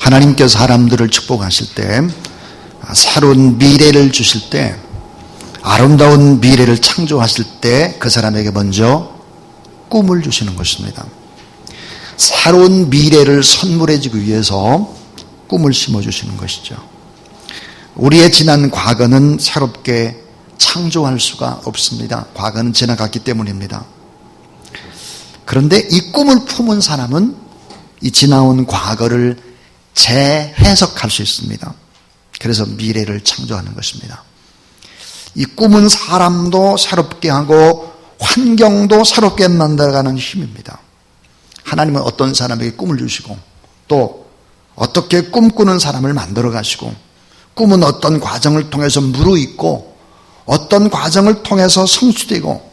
하나님께서 사람들을 축복하실 때, 새로운 미래를 주실 때, 아름다운 미래를 창조하실 때 그 사람에게 먼저 꿈을 주시는 것입니다. 새로운 미래를 선물해 주기 위해서 꿈을 심어주시는 것이죠. 우리의 지난 과거는 새롭게 창조할 수가 없습니다. 과거는 지나갔기 때문입니다. 그런데 이 꿈을 품은 사람은 이 지나온 과거를 재해석할 수 있습니다. 그래서 미래를 창조하는 것입니다. 이 꿈은 사람도 새롭게 하고 환경도 새롭게 만들어가는 힘입니다. 하나님은 어떤 사람에게 꿈을 주시고 또 어떻게 꿈꾸는 사람을 만들어 가시고 꿈은 어떤 과정을 통해서 무르익고 어떤 과정을 통해서 성취되고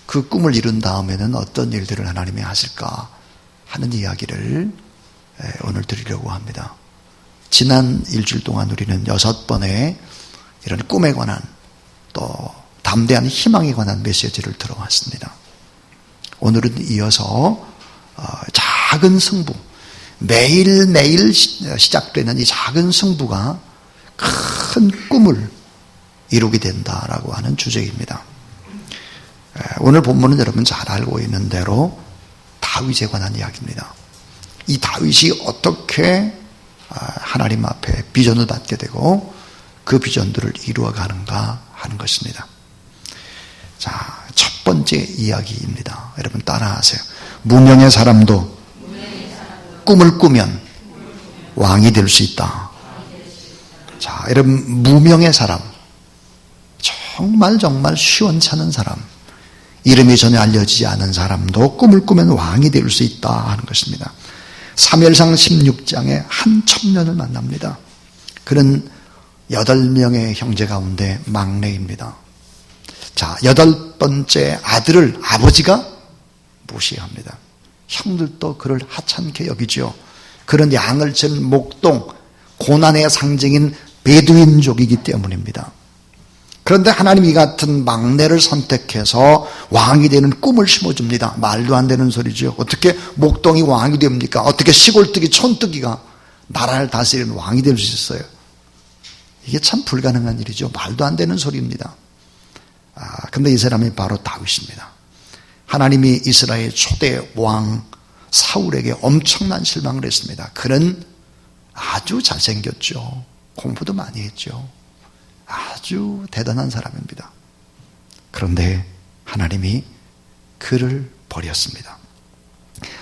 그 꿈을 이룬 다음에는 어떤 일들을 하나님이 하실까 하는 이야기를 오늘 드리려고 합니다. 지난 일주일 동안 우리는 6번의 이런 꿈에 관한 또 담대한 희망에 관한 메시지를 들어왔습니다. 오늘은 이어서 작은 승부, 매일매일 시작되는 이 작은 승부가 큰 꿈을 이루게 된다라고 하는 주제입니다. 오늘 본문은 여러분 잘 알고 있는 대로 다윗에 관한 이야기입니다. 이 다윗이 어떻게 하나님 앞에 비전을 받게 되고 그 비전들을 이루어가는가 하는 것입니다. 자, 첫 번째 이야기입니다. 여러분 따라하세요. 무명의 사람도 꿈을 꾸면 왕이 될 수 있다. 자, 여러분 무명의 사람, 정말 시원찮은 사람, 이름이 전혀 알려지지 않은 사람도 꿈을 꾸면 왕이 될 수 있다 하는 것입니다. 사무엘상 16장에 한 청년을 만납니다. 그는 8명의 형제 가운데 막내입니다. 자, 8번째 아들을 아버지가 무시합니다. 형들도 그를 하찮게 여기죠. 그런 양을 친 목동, 고난의 상징인 베두인족이기 때문입니다. 그런데 하나님이 이 같은 막내를 선택해서 왕이 되는 꿈을 심어줍니다. 말도 안 되는 소리죠. 어떻게 목동이 왕이 됩니까? 어떻게 시골뜨기, 촌뜨기가 나라를 다스리는 왕이 될 수 있어요? 이게 참 불가능한 일이죠. 말도 안 되는 소리입니다. 근데 이 사람이 바로 다윗입니다. 하나님이 이스라엘 초대 왕 사울에게 엄청난 실망을 했습니다. 그는 아주 잘생겼죠. 공부도 많이 했죠. 아주 대단한 사람입니다. 그런데 하나님이 그를 버렸습니다.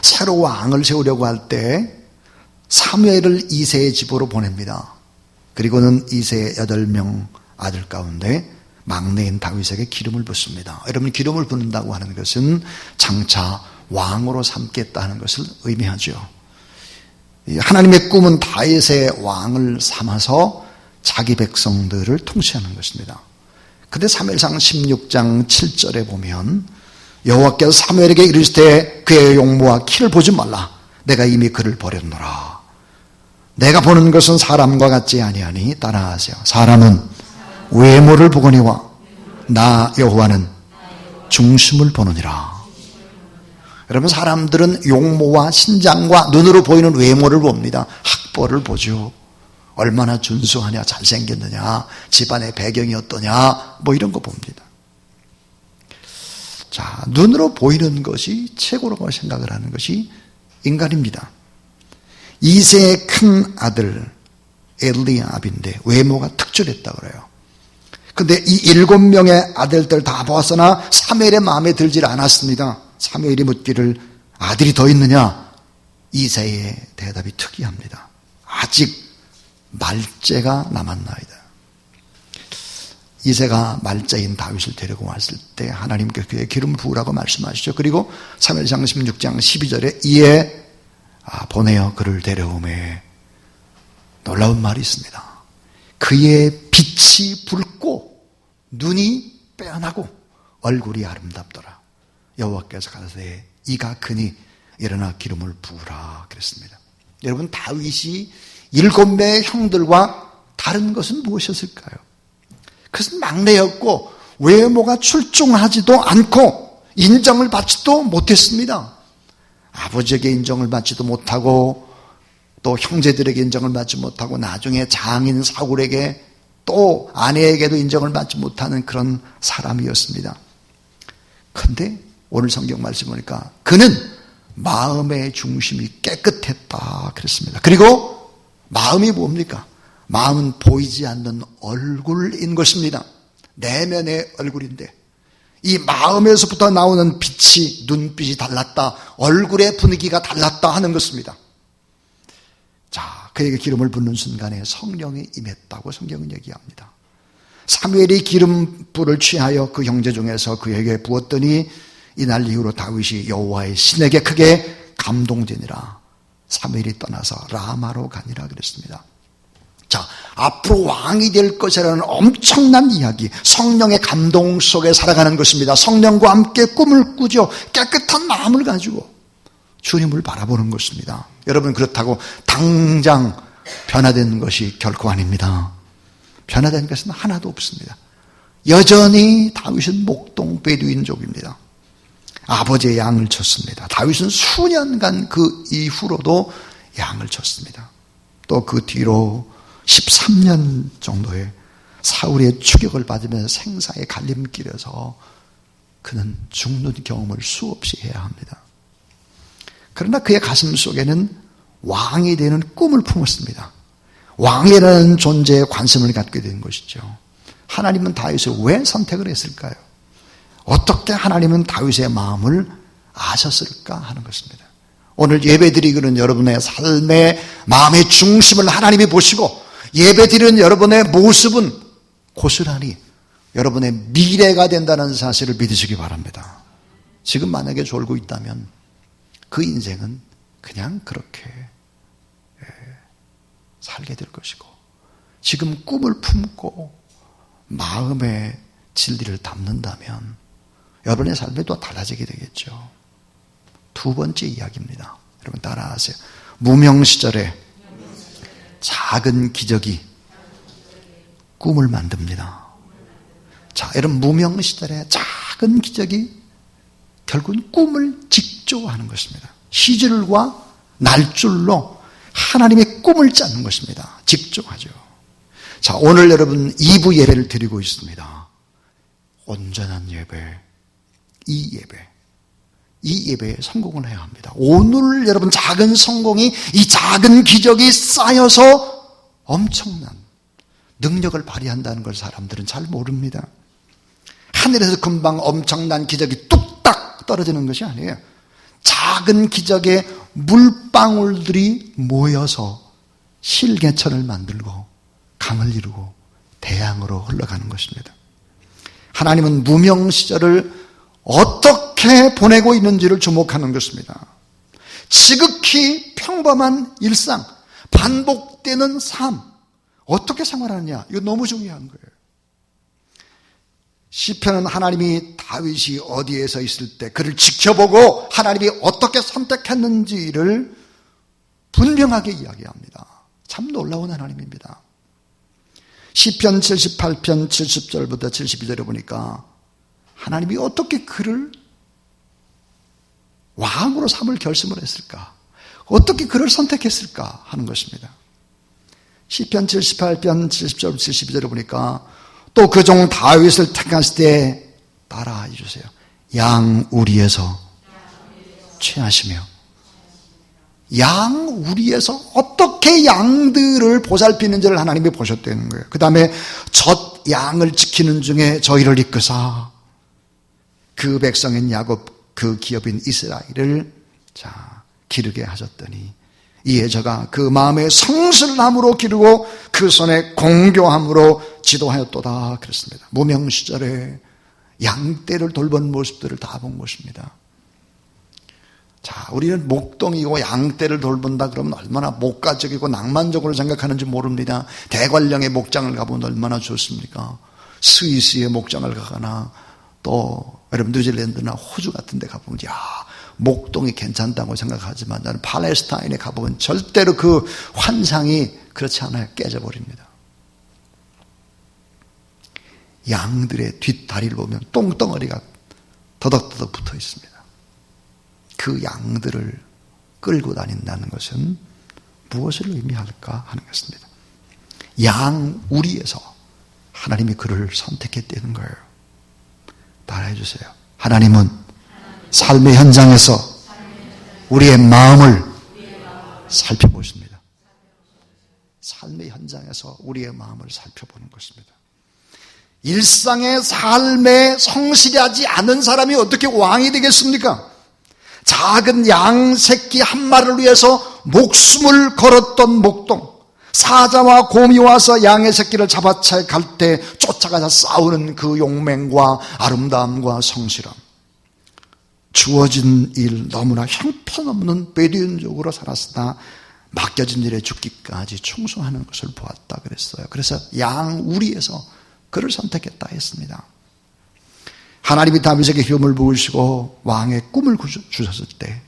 새로 왕을 세우려고 할 때 사무엘을 이새의 집으로 보냅니다. 그리고는 이새의 8명 아들 가운데 막내인 다윗에게 기름을 붓습니다. 여러분, 기름을 붓는다고 하는 것은 장차 왕으로 삼겠다는 것을 의미하죠. 하나님의 꿈은 다윗의 왕을 삼아서 자기 백성들을 통치하는 것입니다. 근데 사무엘상 16장 7절에 보면 여호와께서 사무엘에게 이르시되 그의 용모와 키를 보지 말라. 내가 이미 그를 버렸노라. 내가 보는 것은 사람과 같지 아니하니 따라하세요. 사람은 외모를 보거니와 나 여호와는 중심을 보느니라. 여러분, 사람들은 용모와 신장과 눈으로 보이는 외모를 봅니다. 학벌을 보죠. 얼마나 준수하냐, 잘생겼느냐, 집안의 배경이 어떠냐, 뭐 이런 거 봅니다. 자, 눈으로 보이는 것이 최고라고 생각을 하는 것이 인간입니다. 이새의 큰 아들 엘리압인데 외모가 특출했다 그래요. 근데 이 7명의 아들들 다 보았으나 사무엘의 마음에 들질 않았습니다. 사무엘이 묻기를 아들이 더 있느냐? 이새의 대답이 특이합니다. 아직 말째가 남았나이다. 이새가 말째인 다윗을 데리고 왔을 때 하나님께서 그의 기름 부으라고 말씀하시죠. 그리고 사무엘상 16장 12절에 이에 보내어 그를 데려오매 놀라운 말이 있습니다. 그의 빛이 붉고 눈이 빼어나고 얼굴이 아름답더라. 여호와께서 가라사대 이가 크니 일어나 기름을 부으라 그랬습니다. 여러분, 다윗이 7명의 형들과 다른 것은 무엇이었을까요? 그것은 막내였고 외모가 출중하지도 않고 인정을 받지도 못했습니다. 아버지에게 인정을 받지도 못하고 또 형제들에게 인정을 받지 못하고 나중에 장인 사울에게 또 아내에게도 인정을 받지 못하는 그런 사람이었습니다. 그런데 오늘 성경 말씀 보니까 그는 마음의 중심이 깨끗했다 그랬습니다. 그리고 마음이 뭡니까? 마음은 보이지 않는 얼굴인 것입니다. 내면의 얼굴인데 이 마음에서부터 나오는 빛이, 눈빛이 달랐다, 얼굴의 분위기가 달랐다 하는 것입니다. 자, 그에게 기름을 붓는 순간에 성령이 임했다고 성경은 얘기합니다. 사무엘이 기름불을 취하여 그 형제 중에서 그에게 부었더니 이날 이후로 다윗이 여호와의 신에게 크게 감동되니라. 사무엘이 떠나서 라마로 가니라 그랬습니다. 자, 앞으로 왕이 될 것이라는 엄청난 이야기, 성령의 감동 속에 살아가는 것입니다. 성령과 함께 꿈을 꾸죠. 깨끗한 마음을 가지고 주님을 바라보는 것입니다. 여러분, 그렇다고 당장 변화된 것이 결코 아닙니다. 변화된 것은 하나도 없습니다. 여전히 다윗은 목동 베두인족입니다. 아버지의 양을 쳤습니다. 다윗은 수년간 그 이후로도 양을 쳤습니다. 또 그 뒤로 13년 정도의 사울의 추격을 받으면서 생사의 갈림길에서 그는 죽는 경험을 수없이 해야 합니다. 그러나 그의 가슴 속에는 왕이 되는 꿈을 품었습니다. 왕이라는 존재에 관심을 갖게 된 것이죠. 하나님은 다윗을 왜 선택을 했을까요? 어떻게 하나님은 다윗의 마음을 아셨을까 하는 것입니다. 오늘 예배드리기는 여러분의 삶의 마음의 중심을 하나님이 보시고 예배드리는 여러분의 모습은 고스란히 여러분의 미래가 된다는 사실을 믿으시기 바랍니다. 지금 만약에 졸고 있다면 그 인생은 그냥 그렇게 살게 될 것이고, 지금 꿈을 품고 마음의 진리를 담는다면 여러분의 삶이 또 달라지게 되겠죠. 두 번째 이야기입니다. 여러분 따라하세요. 무명 시절에 작은 기적이 꿈을 만듭니다. 자, 여러분, 무명 시절에 작은 기적이 결국은 꿈을 직조하는 것입니다. 시절과 날줄로 하나님의 꿈을 짜는 것입니다. 직조하죠. 자, 오늘 여러분 2부 예배를 드리고 있습니다. 온전한 예배, 이 예배에 성공을 해야 합니다. 오늘 여러분 작은 성공이, 이 작은 기적이 쌓여서 엄청난 능력을 발휘한다는 걸 사람들은 잘 모릅니다. 하늘에서 금방 엄청난 기적이 뚝딱 떨어지는 것이 아니에요. 작은 기적의 물방울들이 모여서 실개천을 만들고 강을 이루고 대양으로 흘러가는 것입니다. 하나님은 무명 시절을 어떻게 보내고 있는지를 주목하는 것입니다. 지극히 평범한 일상, 반복되는 삶, 어떻게 생활하느냐, 이거 너무 중요한 거예요. 시편은 하나님이 다윗이 어디에서 있을 때 그를 지켜보고 하나님이 어떻게 선택했는지를 분명하게 이야기합니다. 참 놀라운 하나님입니다. 시편 78편 70절부터 72절에 보니까 하나님이 어떻게 그를 왕으로 삼을 결심을 했을까? 어떻게 그를 선택했을까 하는 것입니다. 시편 78편 70절 72절에 보니까 또 그 종 다윗을 택하실 때 따라해 주세요. 양 우리에서 취하시며, 양 우리에서 어떻게 양들을 보살피는지를 하나님이 보셨다는 거예요. 그 다음에 젖 양을 지키는 중에 저희를 이끄사 그 백성인 야곱, 그 기업인 이스라엘을 기르게 하셨더니 이에 저가 그 마음에 성실함으로 기르고 그 손에 공교함으로 지도하였도다 그랬습니다. 무명 시절에 양떼를 돌본 모습들을 다 본 것입니다. 자, 우리는 목동이고 양떼를 돌본다 그러면 얼마나 목가적이고 낭만적으로 생각하는지 모릅니다. 대관령의 목장을 가보면 얼마나 좋습니까? 스위스의 목장을 가거나 또 여러분 뉴질랜드나 호주 같은 데 가보면 목동이 괜찮다고 생각하지만 나는 팔레스타인에 가보면 절대로 그 환상이 그렇지 않아요. 깨져버립니다. 양들의 뒷다리를 보면 똥덩어리가 더덕더덕 붙어 있습니다. 그 양들을 끌고 다닌다는 것은 무엇을 의미할까 하는 것입니다. 양우리에서 하나님이 그를 선택했다는 거예요. 따라해 주세요. 하나님은 삶의 현장에서 우리의 마음을 살펴보십니다. 삶의 현장에서 우리의 마음을 살펴보는 것입니다. 일상의 삶에 성실하지 않은 사람이 어떻게 왕이 되겠습니까? 작은 양 새끼 한 마리를 위해서 목숨을 걸었던 목동, 사자와 곰이 와서 양의 새끼를 잡아채 갈 때 쫓아가서 싸우는 그 용맹과 아름다움과 성실함, 주어진 일 너무나 형편없는 베두인족으로 살았으나 맡겨진 일에 죽기까지 충성하는 것을 보았다 그랬어요. 그래서 양우리에서 그를 선택했다 했습니다. 하나님이 다윗에게 기름을 부으시고 왕의 꿈을 주셨을 때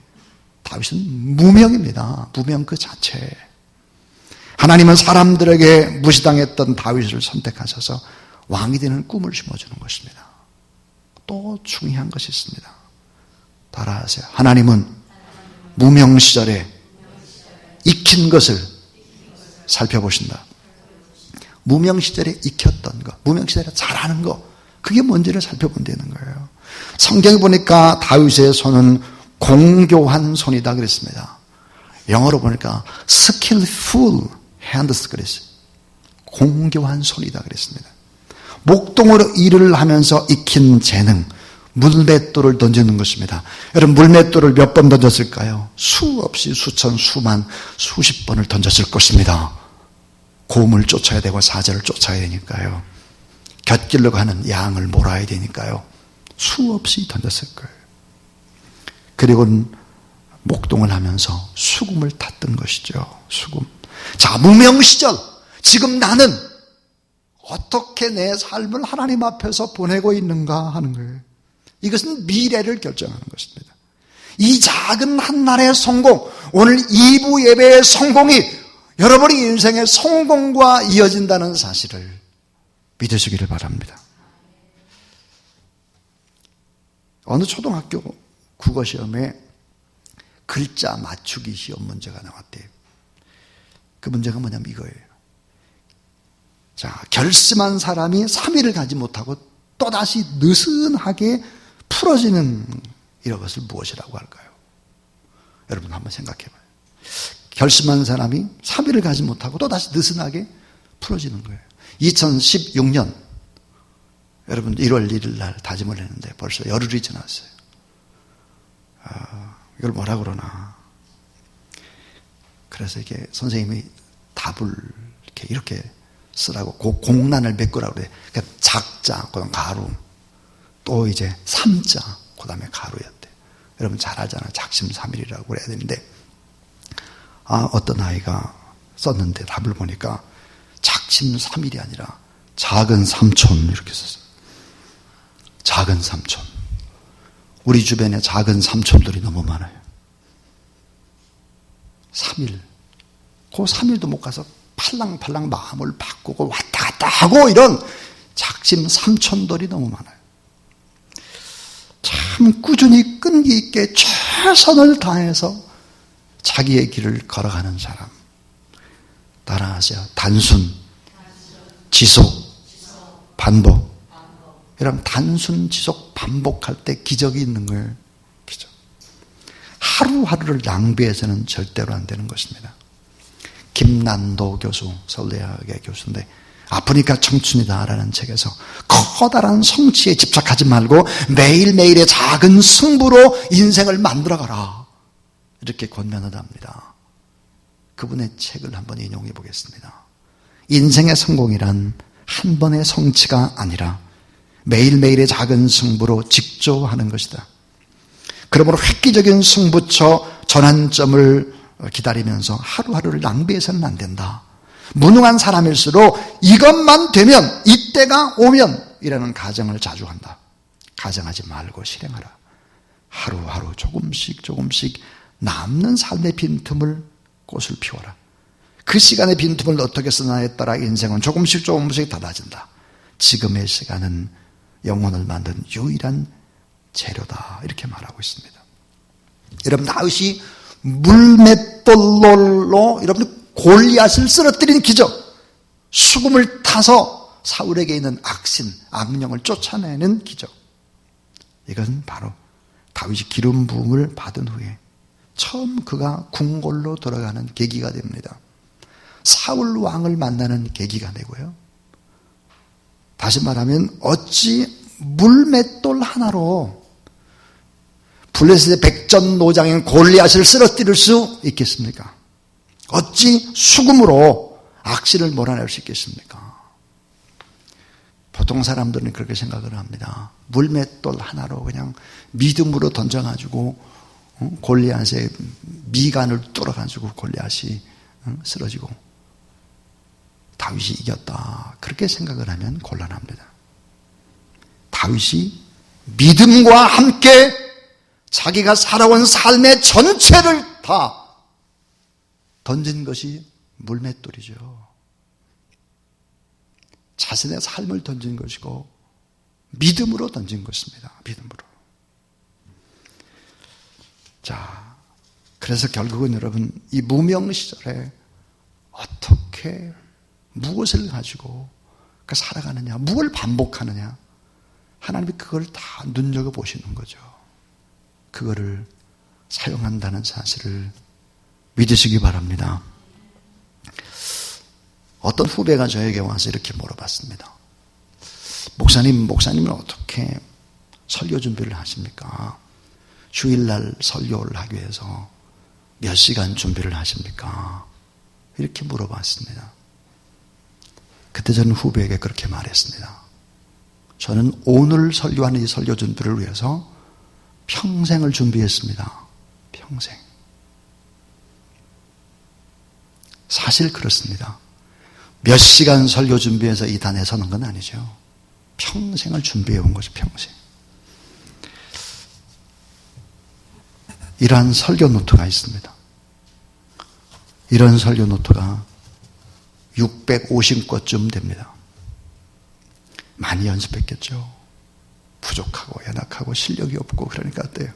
다윗은 무명입니다. 무명 그 자체. 하나님은 사람들에게 무시당했던 다윗을 선택하셔서 왕이 되는 꿈을 심어주는 것입니다. 또 중요한 것이 있습니다. 따라하세요. 하나님은 무명 시절에 익힌 것을 살펴보신다. 무명 시절에 익혔던 것, 무명 시절에 잘하는 것, 그게 뭔지를 살펴본다는 거예요. 성경에 보니까 다윗의 손은 공교한 손이다 그랬습니다. 영어로 보니까 skillful hands 그랬어요. 공교한 손이다 그랬습니다. 목동으로 일을 하면서 익힌 재능, 물맷돌을 던지는 것입니다. 여러분, 물맷돌을 몇 번 던졌을까요? 수없이 수천, 수만, 수십 번을 던졌을 것입니다. 곰을 쫓아야 되고 사자를 쫓아야 되니까요. 곁길로 가는 양을 몰아야 되니까요. 수없이 던졌을 거예요. 그리고는 목동을 하면서 수금을 탔던 것이죠. 수금. 자, 무명 시절, 지금 나는 어떻게 내 삶을 하나님 앞에서 보내고 있는가 하는 거예요. 이것은 미래를 결정하는 것입니다. 이 작은 한날의 성공, 오늘 2부 예배의 성공이 여러분의 인생의 성공과 이어진다는 사실을 믿으시기를 바랍니다. 어느 초등학교 국어시험에 글자 맞추기 시험 문제가 나왔대요. 그 문제가 뭐냐면 이거예요. 자, 결심한 사람이 3일을 가지 못하고 또다시 느슨하게 풀어지는 이런 것을 무엇이라고 할까요? 여러분 한번 생각해봐요. 결심한 사람이 3일을 가지 못하고 또다시 느슨하게 풀어지는 거예요. 2016년 여러분 1월 1일 날 다짐을 했는데 벌써 열흘이 지났어요. 이걸 뭐라 그러나. 그래서 이게 선생님이 답을 이렇게 쓰라고 공란을 메꾸라고 그래. 그러니까 작자, 그다음 가루, 또 이제 삼자, 그다음에 가루였대. 여러분 잘 알잖아요. 작심삼일이라고 그래야 되는데, 어떤 아이가 썼는데 답을 보니까 작심삼일이 아니라 작은 삼촌 이렇게 썼어요. 작은 삼촌. 우리 주변에 작은 삼촌들이 너무 많아요. 3일. 그 3일도 못 가서 팔랑팔랑 마음을 바꾸고 왔다 갔다 하고 이런 작심 삼촌들이 너무 많아요. 참 꾸준히 끈기 있게 최선을 다해서 자기의 길을 걸어가는 사람. 따라하세요. 단순, 지속, 반복. 여러분 단순, 지속, 반복할 때 기적이 있는 거예요. 기적. 하루하루를 낭비해서는 절대로 안 되는 것입니다. 김난도 교수, 서울대학의 교수인데 아프니까 청춘이다라는 책에서 커다란 성취에 집착하지 말고 매일매일의 작은 승부로 인생을 만들어가라 이렇게 권면을 합니다. 그분의 책을 한번 인용해 보겠습니다. 인생의 성공이란 한 번의 성취가 아니라 매일매일의 작은 승부로 직조하는 것이다. 그러므로 획기적인 승부처 전환점을 기다리면서 하루하루를 낭비해서는 안 된다. 무능한 사람일수록 이것만 되면, 이때가 오면 이라는 가정을 자주 한다. 가정하지 말고 실행하라. 하루하루 조금씩 남는 삶의 빈틈을 꽃을 피워라. 그 시간의 빈틈을 어떻게 쓰나에 따라 인생은 조금씩 달라진다. 지금의 시간은 영혼을 만든 유일한 재료다. 이렇게 말하고 있습니다. 여러분 다윗이 물맷돌로 여러분 골리앗을 쓰러뜨린 기적, 수금을 타서 사울에게 있는 악신, 악령을 쫓아내는 기적. 이것은 바로 다윗이 기름 부음을 받은 후에 처음 그가 궁궐로 돌아가는 계기가 됩니다. 사울 왕을 만나는 계기가 되고요. 다시 말하면 어찌 물맷돌 하나로 블레셋의 백전노장인 골리앗을 쓰러뜨릴 수 있겠습니까? 어찌 수금으로 악신을 몰아낼 수 있겠습니까? 보통 사람들은 그렇게 생각을 합니다. 물맷돌 하나로 그냥 믿음으로 던져가지고 골리앗의 미간을 뚫어가지고 골리앗이 쓰러지고 다윗이 이겼다, 그렇게 생각을 하면 곤란합니다. 다윗이 믿음과 함께 자기가 살아온 삶의 전체를 다 던진 것이 물맷돌이죠. 자신의 삶을 던진 것이고 믿음으로 던진 것입니다. 믿음으로. 자, 그래서 결국은 여러분 이 무명 시절에 어떻게 무엇을 가지고 살아가느냐, 무엇을 반복하느냐, 하나님이 그걸 다 눈여겨보시는 거죠. 그거를 사용한다는 사실을 믿으시기 바랍니다. 어떤 후배가 저에게 와서 이렇게 물어봤습니다. 목사님은 어떻게 설교 준비를 하십니까? 주일날 설교를 하기 위해서 몇 시간 준비를 하십니까? 이렇게 물어봤습니다. 그때 저는 후배에게 그렇게 말했습니다. 저는 오늘 설교하는 이 설교 준비를 위해서 평생을 준비했습니다. 평생. 사실 그렇습니다. 몇 시간 설교 준비해서 이 단에 서는 건 아니죠. 평생을 준비해온 거죠. 평생. 이러한 설교 노트가 있습니다. 이런 설교 노트가 650권쯤 됩니다. 많이 연습했겠죠. 부족하고 연약하고 실력이 없고 그러니까 어때요?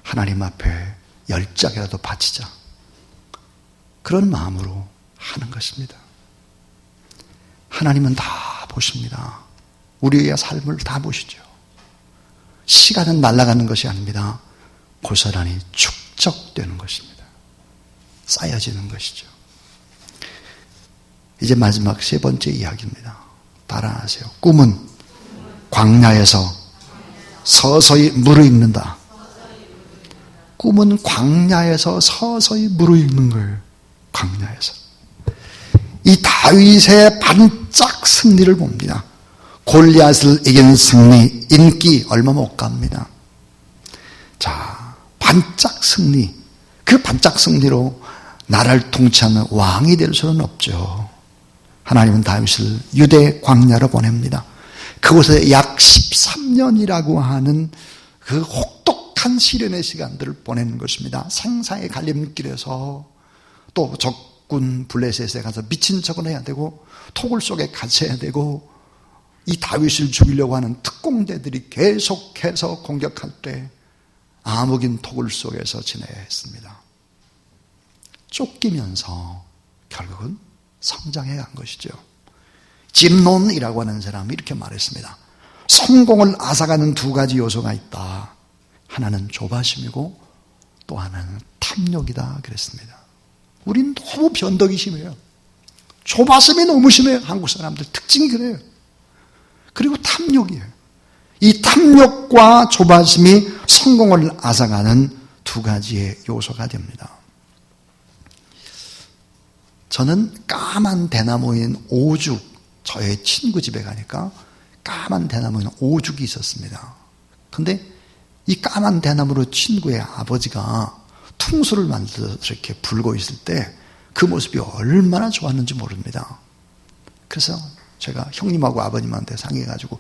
하나님 앞에 10장이라도 바치자, 그런 마음으로 하는 것입니다. 하나님은 다 보십니다. 우리의 삶을 다 보시죠. 시간은 날아가는 것이 아닙니다. 고스란히 축적되는 것입니다. 쌓여지는 것이죠. 이제 마지막 세 번째 이야기입니다. 따라하세요. 꿈은 광야에서 서서히 무르익는다. 꿈은 광야에서 서서히 무르익는 거예요. 광야에서. 이 다윗의 반짝 승리를 봅니다. 골리앗을 이긴 승리, 인기 얼마 못 갑니다. 자, 반짝 승리. 그 반짝 승리로 나라를 통치하는 왕이 될 수는 없죠. 하나님은 다윗을 유대 광야로 보냅니다. 그곳에 약 13년이라고 하는 그 혹독한 시련의 시간들을 보내는 것입니다. 생사의 갈림길에서 또 적군 블레셋에 가서 미친 척을 해야 되고 토굴 속에 갇혀야 되고 이 다윗을 죽이려고 하는 특공대들이 계속해서 공격할 때 암흑인 토굴 속에서 지내야 했습니다. 쫓기면서 결국은 성장해 간 것이죠. 짐논이라고 하는 사람이 이렇게 말했습니다. 성공을 앗아가는 두 가지 요소가 있다. 하나는 조바심이고 또 하나는 탐욕이다 그랬습니다. 우린 너무 변덕이 심해요. 조바심이 너무 심해요. 한국 사람들 특징이 그래요. 그리고 탐욕이에요. 이 탐욕과 조바심이 성공을 앗아가는 두 가지의 요소가 됩니다. 저는 까만 대나무인 오죽, 저의 친구 집에 가니까 까만 대나무인 오죽이 있었습니다. 근데 이 까만 대나무로 친구의 아버지가 퉁수를 만들어서 이렇게 불고 있을 때 그 모습이 얼마나 좋았는지 모릅니다. 그래서 제가 형님하고 아버님한테 상의해가지고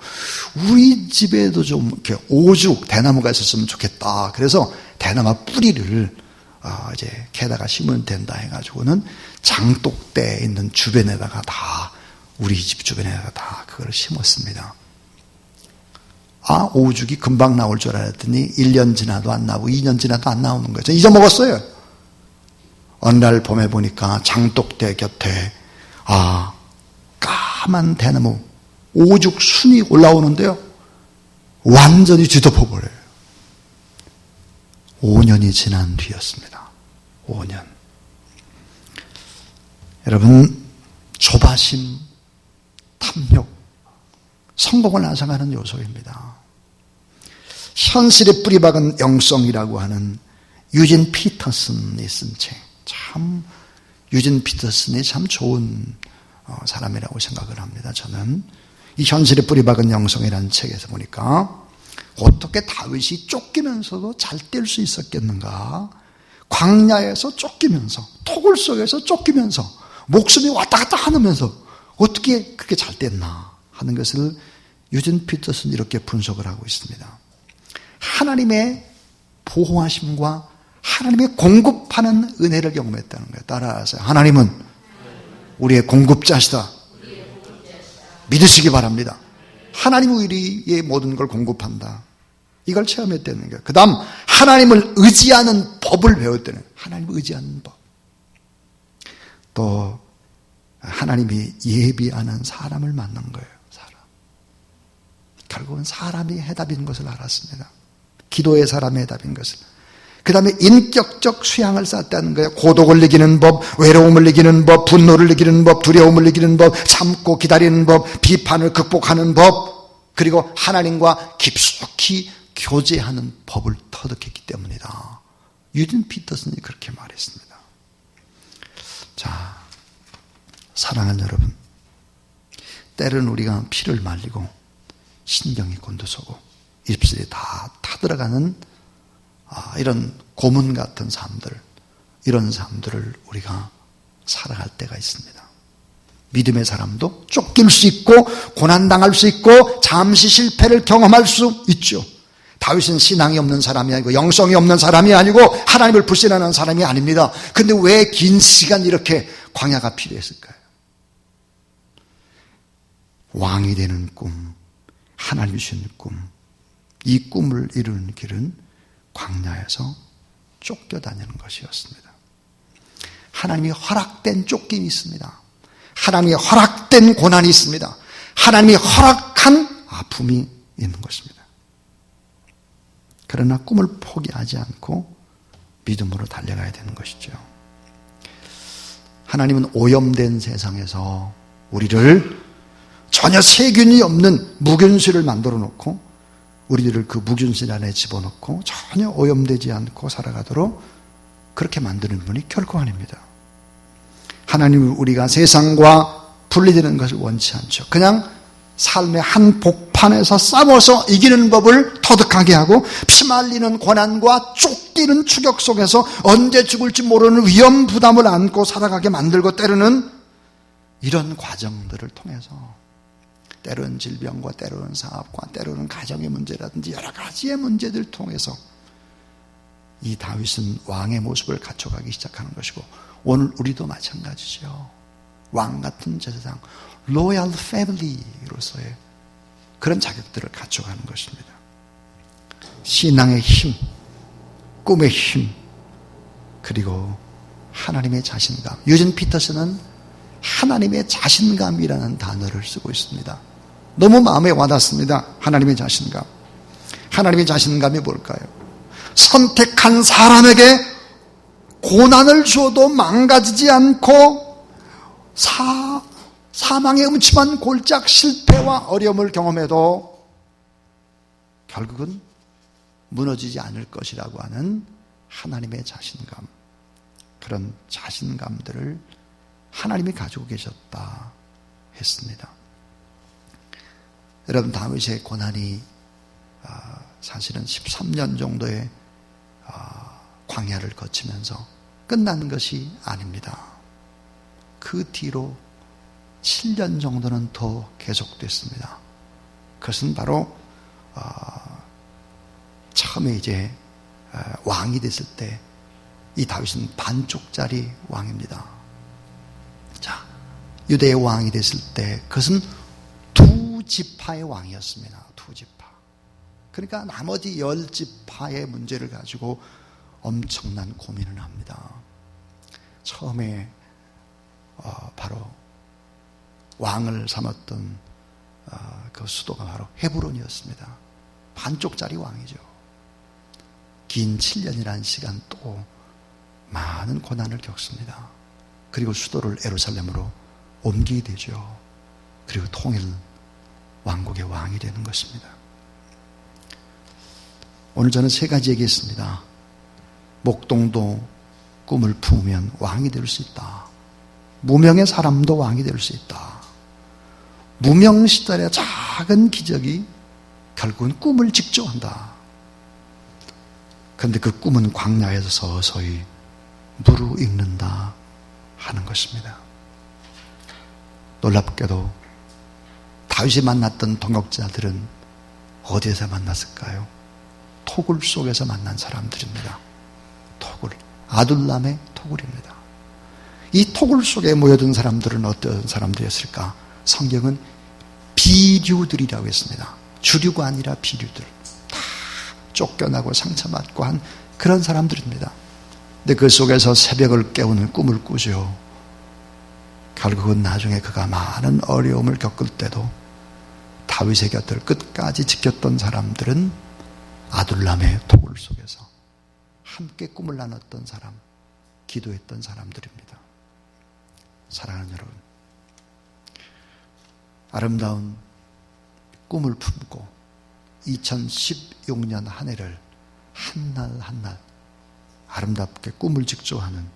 우리 집에도 좀 이렇게 오죽 대나무가 있었으면 좋겠다. 그래서 대나무 뿌리를 이제 캐다가 심으면 된다 해가지고는 장독대에 있는 주변에다가 다 우리 집 주변에다가 다 그걸 심었습니다. 오죽이 금방 나올 줄 알았더니 1년 지나도 안 나오고 2년 지나도 안 나오는 거죠. 잊어먹었어요. 어느 날 봄에 보니까 장독대 곁에 까만 대나무 오죽 순이 올라오는데요, 완전히 뒤덮어 버려요. 5년이 지난 뒤였습니다. 5년. 여러분, 조바심, 탐욕, 성공을 앗아가는 요소입니다. 현실에 뿌리박은 영성이라고 하는 유진 피터슨이 쓴 책, 참 유진 피터슨이 참 좋은 사람이라고 생각을 합니다. 저는 이 현실에 뿌리박은 영성이라는 책에서 보니까 어떻게 다윗이 쫓기면서도 잘 뛸 수 있었겠는가, 광야에서 쫓기면서, 토굴 속에서 쫓기면서 목숨이 왔다 갔다 하면서 어떻게 그렇게 잘 뗐나 하는 것을 유진 피터슨이 이렇게 분석을 하고 있습니다. 하나님의 보호하심과 하나님의 공급하는 은혜를 경험했다는 거예요. 따라하세요. 하나님은 우리의 공급자시다. 믿으시기 바랍니다. 하나님은 우리의 모든 걸 공급한다. 이걸 체험했다는 거예요. 그 다음 하나님을 의지하는 법을 배웠다는 거예요. 하나님을 의지하는 법. 또 하나님이 예비하는 사람을 만난 거예요. 사람. 결국은 사람이 해답인 것을 알았습니다. 기도의 사람의 해답인 것을. 그 다음에 인격적 수양을 쌓았다는 거예요. 고독을 이기는 법, 외로움을 이기는 법, 분노를 이기는 법, 두려움을 이기는 법, 참고 기다리는 법, 비판을 극복하는 법, 그리고 하나님과 깊숙이 교제하는 법을 터득했기 때문이다. 유진 피터슨이 그렇게 말했습니다. 자, 사랑하는 여러분, 때로는 우리가 피를 말리고 신경이 곤두서고 입술이 다 타들어가는 이런 고문 같은 삶들, 이런 삶들을 우리가 살아갈 때가 있습니다. 믿음의 사람도 쫓길 수 있고 고난당할 수 있고 잠시 실패를 경험할 수 있죠. 다윗은 신앙이 없는 사람이 아니고 영성이 없는 사람이 아니고 하나님을 불신하는 사람이 아닙니다. 근데 왜 긴 시간 이렇게 광야가 필요했을까요? 왕이 되는 꿈, 하나님이 주신 꿈, 이 꿈을 이루는 길은 광야에서 쫓겨다니는 것이었습니다. 하나님이 허락된 쫓김이 있습니다. 하나님이 허락된 고난이 있습니다. 하나님이 허락한 아픔이 있는 것입니다. 그러나 꿈을 포기하지 않고 믿음으로 달려가야 되는 것이죠. 하나님은 오염된 세상에서 우리를 전혀 세균이 없는 무균실을 만들어 놓고 우리들을 그 무균실 안에 집어넣고 전혀 오염되지 않고 살아가도록 그렇게 만드는 분이 결코 아닙니다. 하나님은 우리가 세상과 분리되는 것을 원치 않죠. 그냥 삶의 한 복판에서 싸워서 이기는 법을 터득하게 하고 피말리는 고난과 쫓기는 추격 속에서 언제 죽을지 모르는 위험 부담을 안고 살아가게 만들고, 때로는 이런 과정들을 통해서 때로는 질병과 때로는 사업과 때로는 가정의 문제라든지 여러 가지의 문제들을 통해서 이 다윗은 왕의 모습을 갖춰가기 시작하는 것이고, 오늘 우리도 마찬가지죠. 왕 같은 제사장, 로얄 패밀리로서의 그런 자격들을 갖춰가는 것입니다. 신앙의 힘, 꿈의 힘, 그리고 하나님의 자신감. 유진 피터슨은 하나님의 자신감이라는 단어를 쓰고 있습니다. 너무 마음에 와닿습니다. 하나님의 자신감. 하나님의 자신감이 뭘까요? 선택한 사람에게 고난을 주어도 망가지지 않고 사망의 음침한 골짝 실패와 어려움을 경험해도 결국은 무너지지 않을 것이라고 하는 하나님의 자신감. 그런 자신감들을 하나님이 가지고 계셨다 했습니다. 여러분, 다윗의 고난이 사실은 13년 정도의 광야를 거치면서 끝난 것이 아닙니다. 그 뒤로 7년 정도는 더 계속됐습니다. 그것은 바로 처음에 이제 왕이 됐을 때 이 다윗은 반쪽짜리 왕입니다. 자, 유대의 왕이 됐을 때 그것은 두 지파의 왕이었습니다. 두 지파. 그러니까 나머지 10지파의 문제를 가지고 엄청난 고민을 합니다. 처음에 바로 왕을 삼았던 그 수도가 바로 헤브론이었습니다. 반쪽짜리 왕이죠. 긴 7년이라는 시간 또 많은 고난을 겪습니다. 그리고 수도를 예루살렘으로 옮기게 되죠. 그리고 통일 왕국의 왕이 되는 것입니다. 오늘 저는 세 가지 얘기했습니다. 목동도 꿈을 품으면 왕이 될 수 있다. 무명의 사람도 왕이 될 수 있다. 무명 시절의 작은 기적이 결국은 꿈을 직조한다. 그런데 그 꿈은 광야에서 서서히 무르익는다 하는 것입니다. 놀랍게도 다윗이 만났던 동역자들은 어디에서 만났을까요? 토굴 속에서 만난 사람들입니다. 토굴, 아둘람의 토굴입니다. 이 토굴 속에 모여든 사람들은 어떤 사람들이었을까? 성경은 비류들이라고 했습니다. 주류가 아니라 비류들. 다 쫓겨나고 상처받고 한 그런 사람들입니다. 근데 그 속에서 새벽을 깨우는 꿈을 꾸죠. 결국은 나중에 그가 많은 어려움을 겪을 때도 다윗의 곁을 끝까지 지켰던 사람들은 아둘람의 토굴 속에서 함께 꿈을 나눴던 사람, 기도했던 사람들입니다. 사랑하는 여러분, 아름다운 꿈을 품고 2016년 한 해를 한날 한날 아름답게 꿈을 직조하는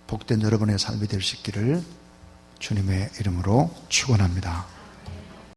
복된 여러분의 삶이 될 수 있기를 주님의 이름으로 축원합니다.